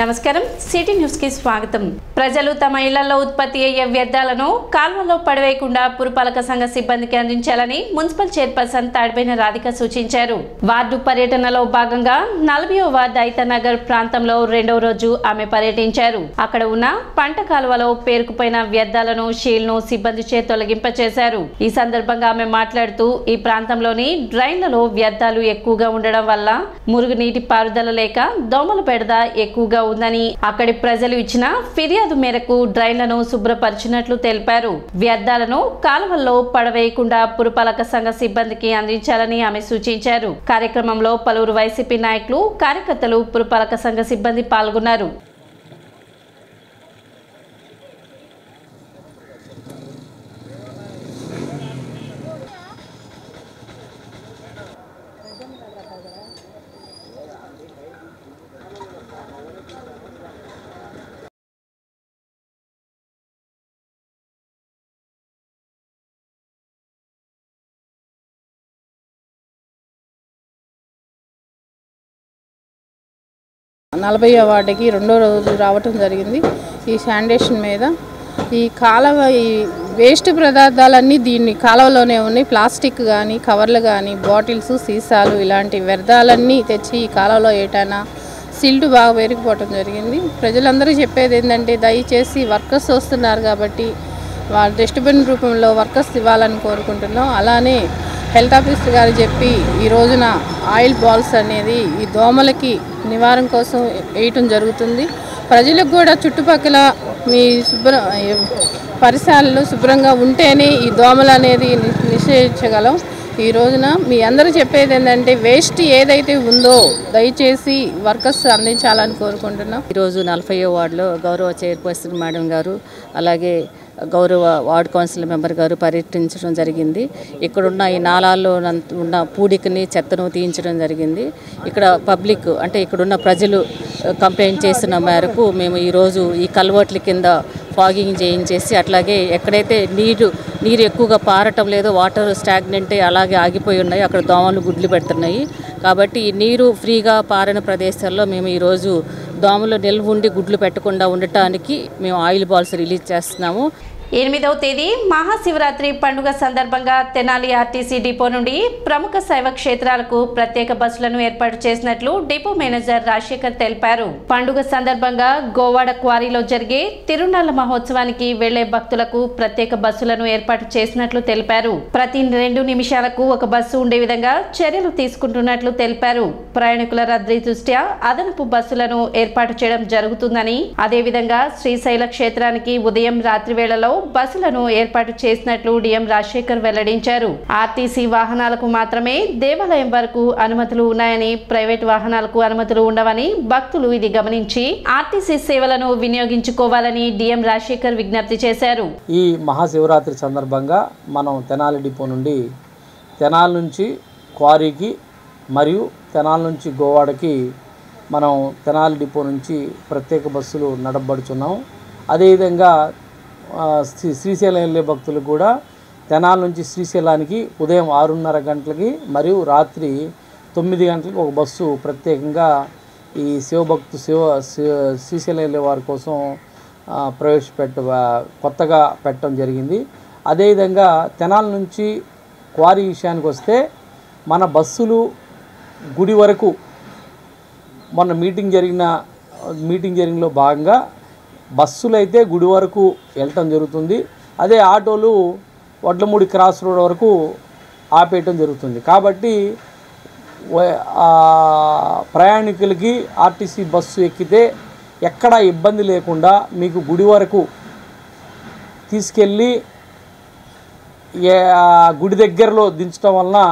నమస్కారం city news కి స్వాగతం. ప్రజలు తమ ఇళ్లలో ఉత్పత్తి అయ్యే వ్యర్థాలను కాల్వలో పడవేయకుండా పురపాలక సంఘ సిబ్బందికి అందించాలని మున్సిపల్ చైర్పర్సన్ తాడిపోయిన రాధిక సూచించారు. వార్డు పర్యటనలో భాగంగా 40వ వార్డు ఐతనగర్ ప్రాంతంలో రెండవ రోజు ఆమె పర్యటించారు. అక్కడ ఉన్న పంట కాలువలో పేరుకుపోయిన వ్యర్థాలను షీల్ను సిబ్బంది చే తొలగింపచేశారు. ఈ సందర్భంగా ఆమె మాట్లాడుతూ ఈ ప్రాంతంలోని డ్రైన్లలో వ్యర్థాలు ఎక్కువగా ఉండడం వల్ల మురుగునీటి పారుదల లేక దోమల బెడద ఎక్కువగా ఉందని అక్కడి ప్రజలు ఇచ్చిన ఫిర్యాదు మేరకు డ్రైన్లను శుభ్రపరిచినట్లు తెలిపారు. వ్యర్థాలను కాలువల్లో పడవేయకుండా పురపాలక సంఘ సిబ్బందికి అందించాలని ఆమె సూచించారు. కార్యక్రమంలో పలువురు వైసీపీ నాయకులు, కార్యకర్తలు, పురపాలక సంఘ సిబ్బంది పాల్గొన్నారు. నలభైవ వార్డుకి రెండో రోజు రావటం జరిగింది. ఈ శానిటేషన్ మీద ఈ కాలువ ఈ వేస్ట్ పదార్థాలన్నీ దీన్ని కాలువలోనే ఉన్నాయి. ప్లాస్టిక్ కానీ, కవర్లు కానీ, బాటిల్స్, సీసాలు ఇలాంటి వ్యర్థాలన్నీ తెచ్చి ఈ కాలువలో ఏటైనా సిల్ట్ బాగా పెరిగిపోవటం జరిగింది. ప్రజలందరూ చెప్పేది ఏంటంటే దయచేసి వర్కర్స్ వస్తున్నారు కాబట్టి వాళ్ళ డస్ట్బిన్ రూపంలో వర్కర్స్ ఇవ్వాలని కోరుకుంటున్నాం. అలానే హెల్త్ ఆఫీసర్ గారు చెప్పి ఈ రోజున ఆయిల్ బాల్స్ అనేది ఈ దోమలకి నివారణ కోసం వేయటం జరుగుతుంది. ప్రజలకు కూడా చుట్టుపక్కల మీ పరిసరాలు శుభ్రంగా ఉంటేనే ఈ దోమలు అనేది నిషేధించగలం. ఈ రోజున మీ అందరూ చెప్పేది ఏంటంటే వేస్ట్ ఏదైతే ఉందో దయచేసి వర్కర్స్ అందించాలని కోరుకుంటున్నాం. ఈరోజు 40వ వార్డులో గౌరవ చైర్పర్సన్ మేడం గారు అలాగే గౌరవ వార్డు కౌన్సిల్ మెంబర్ గారు పర్యటించడం జరిగింది. ఇక్కడున్న ఈ నాలాల్లో ఉన్న పూడికని, చెత్తను తీయించడం జరిగింది. ఇక్కడ పబ్లిక్ అంటే ఇక్కడున్న ప్రజలు కంప్లైంట్ చేసిన మేరకు మేము ఈరోజు ఈ కల్వర్ట్ల కింద ఫాగింగ్ చేయించేసి అట్లాగే ఎక్కడైతే నీరు ఎక్కువగా పారటం లేదో వాటర్ స్టాగ్నెంట్ అలాగే ఆగిపోయి ఉన్నాయి, అక్కడ దోమలు గుడ్లు పెడుతున్నాయి. కాబట్టి ఈ నీరు ఫ్రీగా పారిన ప్రదేశాల్లో మేము ఈరోజు దోమలు నిల్వ ఉండి గుడ్లు పెట్టకుండా ఉండటానికి మేము ఆయిల్ బాల్స్ రిలీజ్ చేస్తున్నాము. 8వ తేదీ మహాశివరాత్రి పండుగ సందర్భంగా తెనాలి ఆర్టీసీ డిపో నుండి ప్రముఖ శైవ క్షేత్రాలకు ప్రత్యేక బస్సులను ఏర్పాటు చేసినట్లు డిపో మేనేజర్ రాజశేఖర్ తెలిపారు. పండుగ సందర్భంగా గోవాడ క్వారీలో జరిగే తిరునాళ్ల మహోత్సవానికి వెళ్లే భక్తులకు ప్రత్యేక బస్సులను ఏర్పాటు చేసినట్లు తెలిపారు. ప్రతి 2 నిమిషాలకు ఒక బస్సు ఉండే విధంగా చర్యలు తీసుకుంటున్నట్లు తెలిపారు. ప్రయాణికుల రద్దీ దృష్ట్యా అదనపు బస్సులను ఏర్పాటు చేయడం జరుగుతుందని, అదేవిధంగా శ్రీశైల క్షేత్రానికి ఉదయం, రాత్రి వేళలో బస్సులను ఏర్పాటు చేసినట్లు డిఎం రాజశేఖర్ వెల్లడించారు. ఆర్టీసీ వాహనాలకు మాత్రమే దేవాలయం వరకు అనుమతులు ఉన్నాయని, ప్రైవేట్ వాహనాలకు అనుమతులు ఉండవని భక్తులు ఇది గమనించి ఆర్టీసీ సేవలను వినియోగించుకోవాలని డిఎం రాజశేఖర్ విజ్ఞప్తి చేశారు. ఈ మహాశివరాత్రి సందర్భంగా మనం తెనాలి డిపో నుండి తెనాలి నుంచి క్వారీకి మరియు తెనాలి నుంచి గోవాడకి మనం తెనాలి డిపో నుంచి ప్రత్యేక బస్సులు నడపబడుచున్నాం. అదేవిధంగా శ్రీశైలం వెళ్ళే భక్తులు కూడా తెనాలి నుంచి శ్రీశైలానికి ఉదయం 6:30 గంటలకి మరియు రాత్రి 9 గంటలకు ఒక బస్సు ప్రత్యేకంగా ఈ శ్రీశైలం వెళ్ళే వారి కోసం కొత్తగా పెట్టడం జరిగింది. అదేవిధంగా తెనాలి నుంచి క్వారీ విషయానికి వస్తే మన బస్సులు గుడి వరకు మొన్న మీటింగ్ జరిగినలో భాగంగా బస్సులు అయితే గుడి వరకు వెళ్ళటం జరుగుతుంది. అదే ఆటోలు వడ్లమూడి క్రాస్ రోడ్ వరకు ఆపేయటం జరుగుతుంది. కాబట్టి ప్రయాణికులకి ఆర్టీసీ బస్సు ఎక్కితే ఎక్కడా ఇబ్బంది లేకుండా మీకు గుడి వరకు తీసుకెళ్ళి గుడి దగ్గరలో దించడం వలన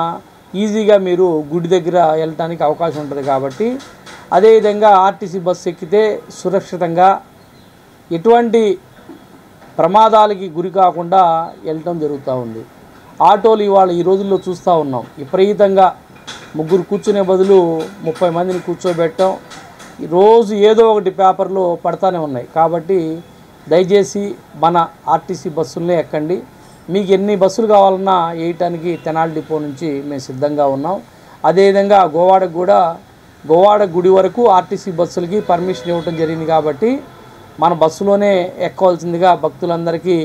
ఈజీగా మీరు గుడి దగ్గర వెళ్ళటానికి అవకాశం ఉంటుంది. కాబట్టి అదేవిధంగా ఆర్టీసీ బస్సు ఎక్కితే సురక్షితంగా ఎటువంటి ప్రమాదాలకి గురి కాకుండా వెళ్ళటం జరుగుతూ ఉంది. ఆటోలు ఇవాళ ఈ రోజుల్లో చూస్తూ ఉన్నాం, విపరీతంగా 3 కూర్చునే బదులు 30 మందిని కూర్చోబెట్టడం రోజు ఏదో ఒకటి పేపర్లో పడతానే ఉన్నాయి. కాబట్టి దయచేసి మన ఆర్టీసీ బస్సులనే ఎక్కండి. మీకు ఎన్ని బస్సులు కావాలన్నా వేయటానికి తెనాలి డిపో నుంచి మేము సిద్ధంగా ఉన్నాం. అదేవిధంగా గోవాడకు కూడా గోవాడ గుడి వరకు ఆర్టీసీ బస్సులకి పర్మిషన్ ఇవ్వటం జరిగింది కాబట్టి మన బస్సులోనే ఎక్కవలసిందిగా భక్తులందరికీ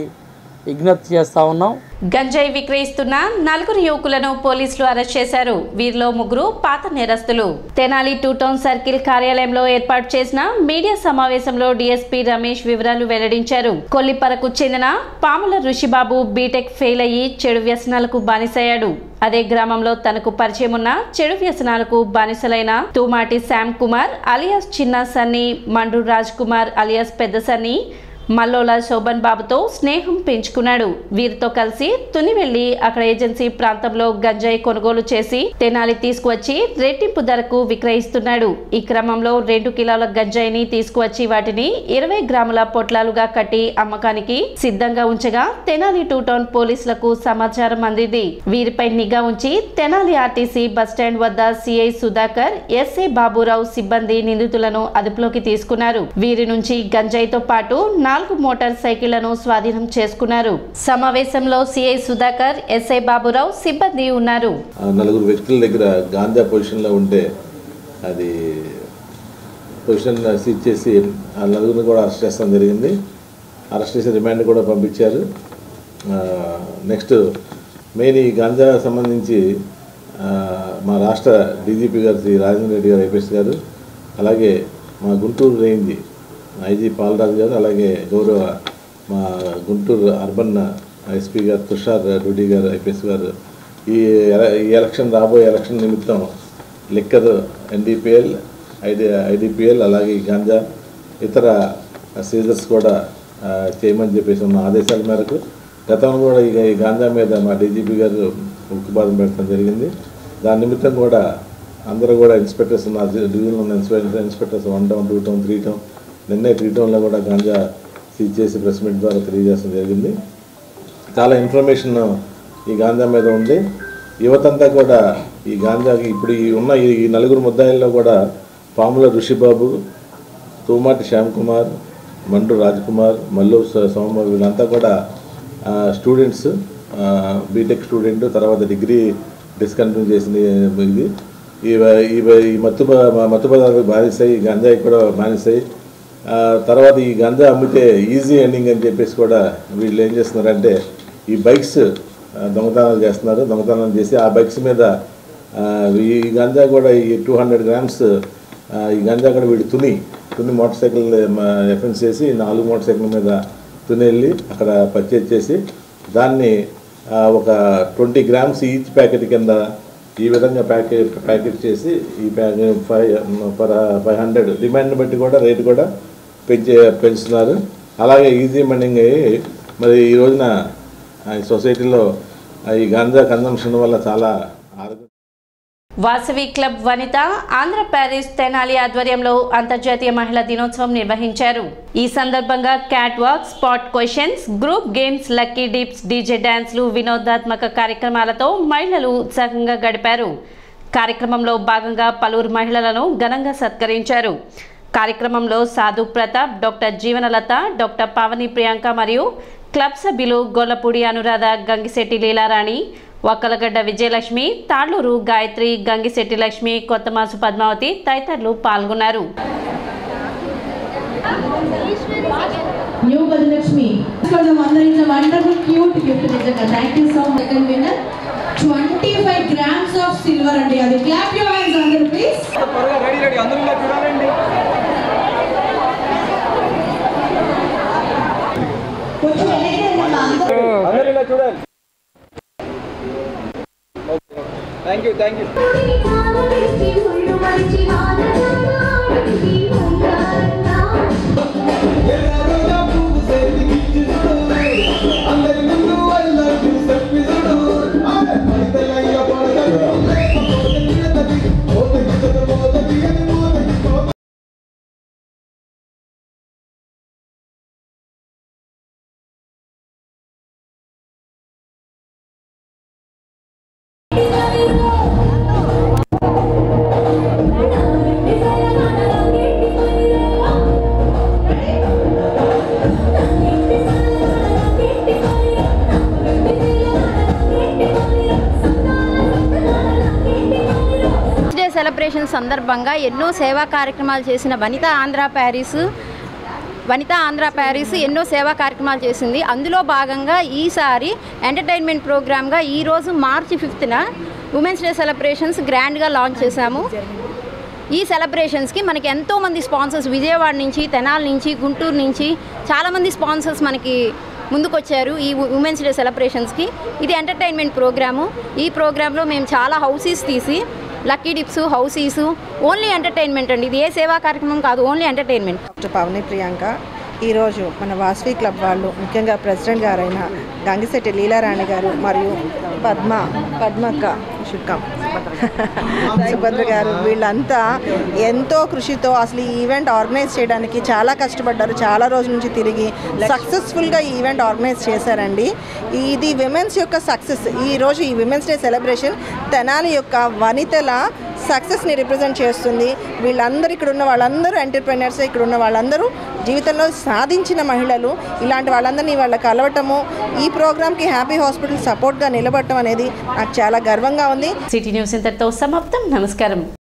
విజ్ఞప్తి చేస్తూ ఉన్నాం. గంజాయి విక్రయిస్తున్న 4 యువకులను పోలీసులు అరెస్ట్ చేశారు. వీరిలో 3 పాత నేరస్తులు. తెనాలి 2 టౌన్ సర్కిల్ కార్యాలయంలో ఏర్పాటు చేసిన మీడియా సమావేశంలో డీఎస్పీ రమేష్ వివరాలు వెల్లడించారు. కొల్లిపరకు చెందిన పాముల ఋషిబాబు బీటెక్ ఫెయిల్ అయ్యి చెడు వ్యసనాలకు బానిసయ్యాడు. అదే గ్రామంలో తనకు పరిచయం ఉన్న చెడు వ్యసనాలకు బానిసలైన తూమాటి శ్యామ్ కుమార్ అలియాస్ చిన్న సన్ని, మండ్రు రాజ్ కుమార్ అలియాస్ పెద్ద సన్ని, మల్లోల శోభన్ బాబుతో స్నేహం పెంచుకున్నాడు. వీరితో కలిసి తుని వెళ్లి అక్కడ ఏజెన్సీ ప్రాంతంలో గంజాయి కొనుగోలు చేసి తెనాలి తీసుకువచ్చి రెట్టింపు ధరకు విక్రయిస్తున్నాడు. ఈ క్రమంలో 2 కిలోల గంజాయిని తీసుకువచ్చి వాటిని 20 గ్రాముల పొట్లాలుగా కట్టి అమ్మకానికి సిద్ధంగా ఉంచగా తెనాలి 2 టౌన్ పోలీసులకు సమాచారం అందింది. వీరిపై నిఘా ఉంచి తెనాలి ఆర్టీసీ బస్టాండ్ వద్ద సిఐ సుధాకర్, ఎస్ఏ బాబురావు సిబ్బంది నిందితులను అదుపులోకి తీసుకున్నారు. వీరి నుంచి గంజాయితో పాటు 4 మోటార్ సైకిళ్లను స్వాధీనం చేసుకున్నారు. సమావేశంలో సిఐ సుధాకర్, ఎస్ఐ బాబురావు సిబ్బంది ఉన్నారు. 4 వ్యక్తుల దగ్గర గాంజా పొజిషన్లో ఉంటే అది పొజిషన్ సీజ్ చేసి ఆ 4 కూడా అరెస్ట్ చేస్తాం జరిగింది. అరెస్ట్ చేసి రిమాండ్ కూడా పంపించారు. నెక్స్ట్ మెయిన్ ఈ గాంజా సంబంధించి మా రాష్ట్ర డీజీపీ గారు శ్రీ రాజేంద్ర రెడ్డి గారు ఐపీఎస్ గారు, అలాగే మా గుంటూరు రేంజ్ ఐజీ పాలరాజు గారు, అలాగే గౌరవ మా గుంటూరు అర్బన్ ఎస్పీ గారు తుషార్ రెడ్డి గారు ఐపీఎస్ గారు ఈ ఎలక్షన్ రాబోయే ఎలక్షన్ నిమిత్తం లిక్కర్, ఎన్డీపీఎల్, ఐడిపిఎల్, అలాగే గాంజా ఇతర సీజర్స్ కూడా చేయమని చెప్పేసి ఉన్న ఆదేశాల మేరకు గతంలో కూడా ఈ గాంజా మీద మా డీజీపీ గారు ఉక్కుపాదం పెట్టడం జరిగింది. దాని నిమిత్తం కూడా అందరూ కూడా ఇన్స్పెక్టర్స్ ఉన్న డివిజన్లో ఉన్న ఇన్స్పెక్టర్స్ 1 టౌన్, 2 టౌన్, 3 టౌన్, నిన్నే 3 టౌన్లో కూడా గాంజా సీజ్ చేసి ప్రెస్ మీట్ ద్వారా తెలియజేయడం జరిగింది. చాలా ఇన్ఫర్మేషన్ ఈ గాంజా మీద ఉంది. యువతంతా కూడా ఈ గాంజాకి ఇప్పుడు ఉన్న ఈ 4 ముద్దాయిల్లో కూడా పాముల ఋషిబాబు, తూమాటి శ్యామ్ కుమార్, మండ్రు రాజ్ కుమార్, మల్లు సోమ వీళ్ళంతా కూడా స్టూడెంట్స్, బీటెక్ స్టూడెంట్, తర్వాత డిగ్రీ డిస్కంటిన్యూ చేసింది. ఈ మత్తు పదార్థాలకు బానిసై గంజాయి కూడా బానిసై తర్వాత ఈ గంజా అమ్మితే ఈజీ ఎర్నింగ్ అని చెప్పేసి కూడా వీళ్ళు ఏం చేస్తున్నారంటే ఈ బైక్స్ దొంగతనాలు చేస్తున్నారు. దొంగతనాలు చేసి ఆ బైక్స్ మీద ఈ గంజా కూడా ఈ 200 గ్రామ్స్ ఈ గంజా కూడా వీళ్ళు తుని మోటార్ సైకిల్ ఎఫెన్స్ చేసి 4 మోటార్ సైకిల్ మీద తుని వెళ్ళి అక్కడ పర్చేజ్ చేసి దాన్ని ఒక 20 గ్రామ్స్ ఈచ్ ప్యాకెట్ కింద ఈ విధంగా ప్యాకెట్ చేసి ఈ ప్యాకెట్ 500 డిమాండ్ని బట్టి కూడా రేటు కూడా పెంచుతున్నారు. అలాగే ఈజీ మనింగ్ అయ్యి మరి ఈ రోజున సొసైటీలో ఈ గాంజా కన్జంప్షన్ వల్ల చాలా వాసవి క్లబ్ వనిత ఆంధ్ర ప్యారిస్ తెనాలి ఆధ్వర్యంలో అంతర్జాతీయ మహిళా దినోత్సవం నిర్వహించారు. ఈ సందర్భంగా cat walk, spot questions, group games, lucky dips, DJ డాన్స్లు, వినోదాత్మక కార్యక్రమాలతో మహిళలు ఉత్సాహంగా గడిపారు. కార్యక్రమంలో భాగంగా పలువురు మహిళలను ఘనంగా సత్కరించారు. కార్యక్రమంలో సాధు ప్రతాప్, డాక్టర్ జీవనలత, డాక్టర్ పావని ప్రియాంక మరియు క్లబ్ సభ్యులు గొల్లపూడి అనురాధ, గంగిశెట్టి లీలారాణి, వక్కలగడ్డ విజయలక్ష్మి, తాళ్లూరు గాయత్రి, గంగిశెట్టి లక్ష్మి, కొత్తమాసు పద్మావతి తదితరులు పాల్గొన్నారు. grams of silver and the other. Clap your hands on the please. Ready. అందరూ చూడాలండి. అందరూ ఇలా చూడాలి. Thank you. సెలబ్రేషన్ సందర్భంగా ఎన్నో సేవా కార్యక్రమాలు చేసిన వనితా ఆంధ్ర ప్యారిస్ ఎన్నో సేవా కార్యక్రమాలు చేసింది. అందులో భాగంగా ఈసారి ఎంటర్టైన్మెంట్ ప్రోగ్రామ్గా ఈరోజు మార్చి 5న ఉమెన్స్ డే సెలబ్రేషన్స్ గ్రాండ్గా లాంచ్ చేశాము. ఈ సెలబ్రేషన్స్కి మనకి ఎంతోమంది స్పాన్సర్స్ విజయవాడ నుంచి, తెనాలి నుంచి, గుంటూరు నుంచి చాలామంది స్పాన్సర్స్ మనకి ముందుకొచ్చారు ఈ ఉమెన్స్ డే సెలబ్రేషన్స్కి. ఇది ఎంటర్టైన్మెంట్ ప్రోగ్రాము. ఈ ప్రోగ్రాంలో మేము చాలా హౌసీస్ తీసి లక్కీ డిప్స్, హౌసీస్, ఓన్లీ ఎంటర్టైన్మెంట్ అండి. ఇది ఏ సేవా కార్యక్రమం కాదు, ఓన్లీ ఎంటర్టైన్మెంట్. పవని ప్రియాంక ఈరోజు మన వాసవి క్లబ్ వాళ్ళు, ముఖ్యంగా ప్రెసిడెంట్ గారైన గంగిశెట్టి లీలారాణి గారు మరియు పద్మక్క సుభద్ర గారు, వీళ్ళంతా ఎంతో కృషితో అసలు ఈ ఈవెంట్ ఆర్గనైజ్ చేయడానికి చాలా కష్టపడ్డారు. చాలా రోజుల నుంచి తిరిగి సక్సెస్ఫుల్గా ఈ ఈవెంట్ ఆర్గనైజ్ చేశారండి. ఇది విమెన్స్ యొక్క సక్సెస్. ఈరోజు ఈ విమెన్స్ డే సెలబ్రేషన్ తెనాలి యొక్క వనితల సక్సెస్ని రిప్రజెంట్ చేస్తుంది. వీళ్ళందరూ ఇక్కడ ఉన్న వాళ్ళందరూ ఎంటర్ప్రెన్యూర్స్, ఇక్కడ ఉన్న వాళ్ళందరూ జీవితంలో సాధించిన మహిళలు. ఇలాంటి వాళ్ళందరినీ వాళ్ళ కలవటము, ఈ ప్రోగ్రామ్కి హ్యాపీ హాస్పిటల్ సపోర్ట్గా నిలబడటం అనేది నాకు చాలా గర్వంగా ఉంది. సిటీ న్యూస్ ఇంతటితో సమాప్తం. నమస్కారం.